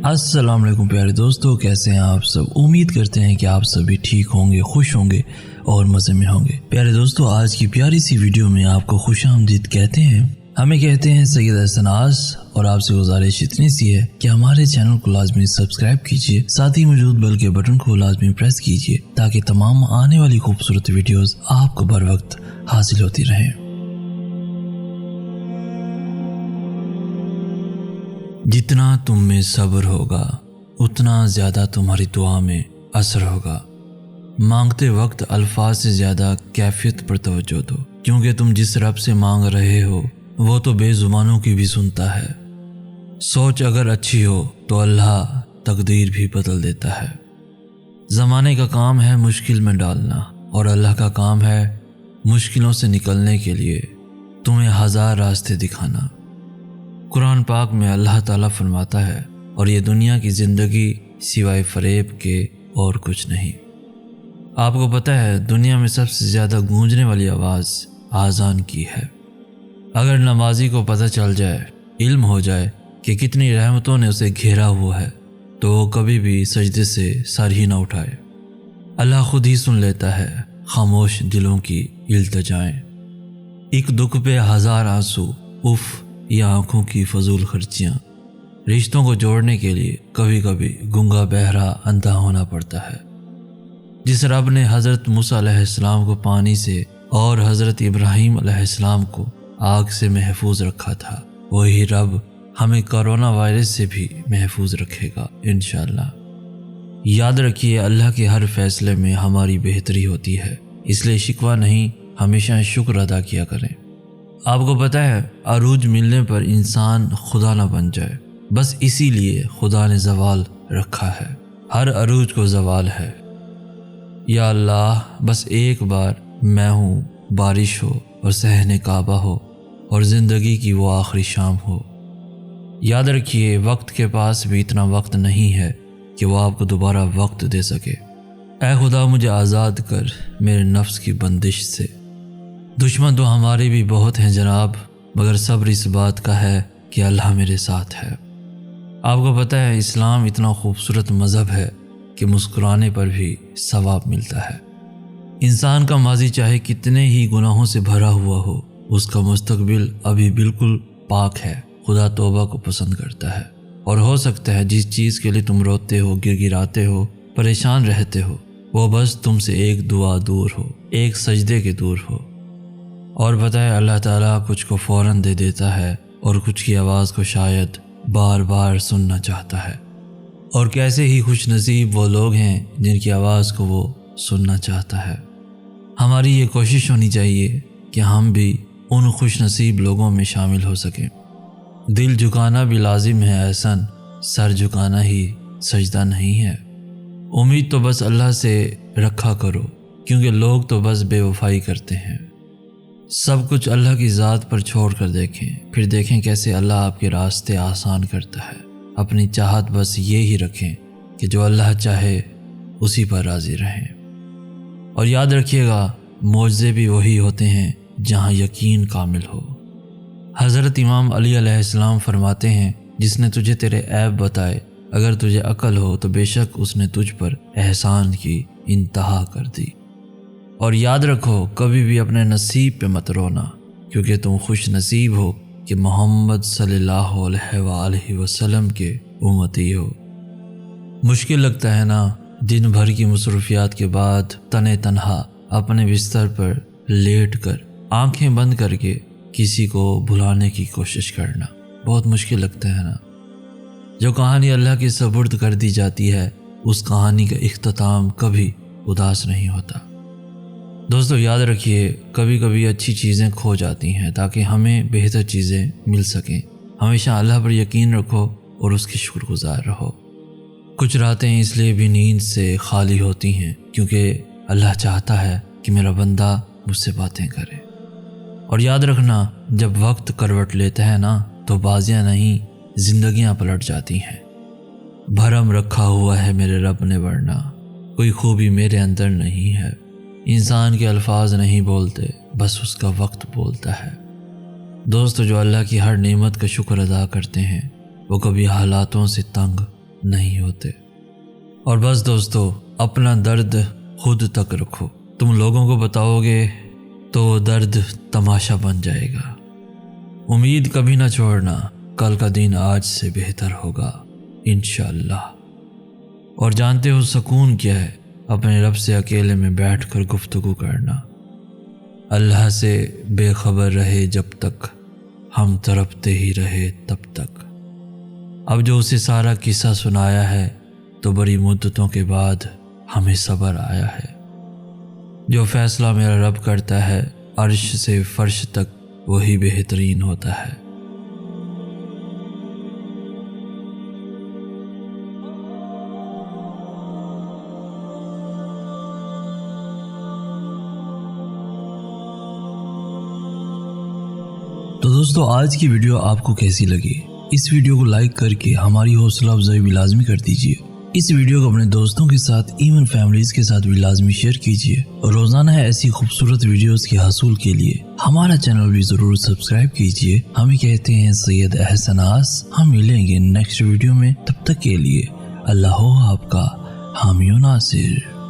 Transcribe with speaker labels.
Speaker 1: अस्सलाम वालेकुम प्यारे दोस्तों, कैसे हैं आप सब। उम्मीद करते हैं कि आप सभी ठीक होंगे, खुश होंगे और मज़े में होंगे। प्यारे दोस्तों, आज की प्यारी सी वीडियो में आपको खुशामदीद कहते हैं। हमें कहते हैं सैयद हसनास, और आपसे गुजारिश इतनी सी है कि हमारे चैनल को लाजमी सब्सक्राइब कीजिए, साथ ही मौजूद बेल के बटन को लाजमी प्रेस कीजिए ताकि तमाम आने वाली खूबसूरत वीडियोस आपको बर वक्त हासिल होती रहें। जितना तुम में सब्र होगा उतना ज़्यादा तुम्हारी दुआ में असर होगा। मांगते वक्त अल्फाज से ज़्यादा कैफियत पर तवज्जो दो, क्योंकि तुम जिस रब से मांग रहे हो वो तो बेजुबानों की भी सुनता है। सोच अगर अच्छी हो तो अल्लाह तकदीर भी बदल देता है। ज़माने का काम है मुश्किल में डालना, और अल्लाह का काम है मुश्किलों से निकलने के लिए तुम्हें हज़ार रास्ते दिखाना। कुरान पाक में अल्लाह ताला फरमाता है, और ये दुनिया की ज़िंदगी सिवाय फरेब के और कुछ नहीं। आपको पता है दुनिया में सबसे ज़्यादा गूंजने वाली आवाज़ आज़ान की है। अगर नमाजी को पता चल जाए, इल्म हो जाए कि कितनी रहमतों ने उसे घेरा हुआ है, तो वो कभी भी सजदे से सर ही न उठाए। अल्लाह खुद ही सुन लेता है खामोश दिलों की इल्तिजाएं। एक दुख पे हज़ार आंसू, उफ़ या आँखों की फजूल खर्चियाँ। रिश्तों को जोड़ने के लिए कभी कभी गूंगा बहरा अंधा होना पड़ता है। जिस रब ने हज़रत मूसा अलैहिस्सलाम को पानी से और हज़रत इब्राहीम अलैहिस्सलाम को आग से महफूज रखा था, वही रब हमें कोरोना वायरस से भी महफूज रखेगा इंशाअल्लाह। याद रखिए, अल्लाह के हर फैसले में हमारी बेहतरी होती है, इसलिए शिकवा नहीं, हमेशा शुक्र अदा किया करें। आपको पता है अरूज मिलने पर इंसान खुदा ना बन जाए, बस इसीलिए खुदा ने ज़वाल रखा है। हर अरूज को ज़वाल है। या अल्लाह, बस एक बार मैं हूँ, बारिश हो और सहने काबा हो और ज़िंदगी की वो आखिरी शाम हो। याद रखिए, वक्त के पास भी इतना वक्त नहीं है कि वो आपको दोबारा वक्त दे सके। ऐ खुदा, मुझे आज़ाद कर मेरे नफ्स की बंदिश से। दुश्मन तो हमारे भी बहुत हैं जनाब, मगर सब्र इस बात का है कि अल्लाह मेरे साथ है। आपको पता है इस्लाम इतना खूबसूरत मज़हब है कि मुस्कुराने पर भी सवाब मिलता है। इंसान का माजी चाहे कितने ही गुनाहों से भरा हुआ हो, उसका मुस्तकबिल अभी बिल्कुल पाक है। खुदा तौबा को पसंद करता है, और हो सकता है जिस चीज़ के लिए तुम रोते हो, गिड़गिड़ाते हो, परेशान रहते हो, वो बस तुमसे एक दुआ दूर हो, एक सजदे के दूर हो। और बताए अल्लाह ताला कुछ को फ़ौरन दे देता है और कुछ की आवाज़ को शायद बार बार सुनना चाहता है। और कैसे ही खुश नसीब वो लोग हैं जिनकी आवाज़ को वो सुनना चाहता है। हमारी ये कोशिश होनी चाहिए कि हम भी उन खुश नसीब लोगों में शामिल हो सकें। दिल झुकाना भी लाजिम है एहसन, सर झुकाना ही सजदा नहीं है। उम्मीद तो बस अल्लाह से रखा करो, क्योंकि लोग तो बस बेवफाई करते हैं। सब कुछ अल्लाह की ज़ात पर छोड़ कर देखें, फिर देखें कैसे अल्लाह आपके रास्ते आसान करता है। अपनी चाहत बस ये ही रखें कि जो अल्लाह चाहे उसी पर राज़ी रहें। और याद रखिएगा, मौजज़े भी वही होते हैं जहाँ यकीन कामिल हो। हज़रत इमाम अली अलैहिस्सलाम फरमाते हैं, जिसने तुझे तेरे ऐब बताए, अगर तुझे अक्ल हो तो बेशक उसने तुझ पर एहसान की इंतहा कर दी। और याद रखो, कभी भी अपने नसीब पे मत रोना, क्योंकि तुम खुश नसीब हो कि मोहम्मद सल्लल्लाहु अलैहि वसल्लम के उम्मती हो। मुश्किल लगता है ना, दिन भर की मसरूफियात के बाद तने तन्हा अपने बिस्तर पर लेट कर आंखें बंद करके किसी को भुलाने की कोशिश करना बहुत मुश्किल लगता है ना। जो कहानी अल्लाह के सुपुर्द कर दी जाती है, उस कहानी का इख्तिताम कभी उदास नहीं होता। दोस्तों याद रखिए, कभी कभी अच्छी चीज़ें खो जाती हैं ताकि हमें बेहतर चीज़ें मिल सकें। हमेशा अल्लाह पर यकीन रखो और उसकी शुक्रगुजार रहो। कुछ रातें इसलिए भी नींद से खाली होती हैं क्योंकि अल्लाह चाहता है कि मेरा बंदा मुझसे बातें करे। और याद रखना, जब वक्त करवट लेता है ना, तो बाजियाँ नहीं जिंदगियाँ पलट जाती हैं। भरम रखा हुआ है मेरे रब ने, वरना कोई खूबी मेरे अंदर नहीं है। इंसान के अल्फाज नहीं बोलते, बस उसका वक्त बोलता है। दोस्तों, जो अल्लाह की हर नेमत का शुक्र अदा करते हैं, वो कभी हालातों से तंग نہیں ہوتے۔ اور بس دوستو، اپنا درد خود تک رکھو، تم لوگوں کو بتاؤ گے تو وہ درد تماشا بن جائے گا۔ امید کبھی نہ چھوڑنا، کل کا دن آج سے بہتر ہوگا انشاءاللہ۔ اور جانتے ہو سکون کیا ہے؟ اپنے رب سے اکیلے میں بیٹھ کر گفتگو کرنا، اللہ سے بے خبر رہے جب تک، ہم تڑپتے ہی رہے تب تک۔ اب جو اسے سارا قصہ سنایا ہے تو بڑی مدتوں کے بعد ہمیں صبر آیا ہے۔ جو فیصلہ میرا رب کرتا ہے عرش سے فرش تک، وہی بہترین ہوتا ہے۔ تو دوستو، آج کی ویڈیو آپ کو کیسی لگی؟ اس ویڈیو کو لائک کر کے ہماری حوصلہ افزائی بھی لازمی کر دیجیے۔ اس ویڈیو کو اپنے دوستوں کے ساتھ، ایون فیملیز کے ساتھ بھی لازمی شیئر کیجیے۔ اور روزانہ ایسی خوبصورت ویڈیوز کے حصول کے لیے ہمارا چینل بھی ضرور سبسکرائب کیجیے۔ ہمیں کہتے ہیں سید احسن آس۔ ہم ملیں گے نیکسٹ ویڈیو میں، تب تک کے لیے اللہ ہو آپ کا حامی و ناصر۔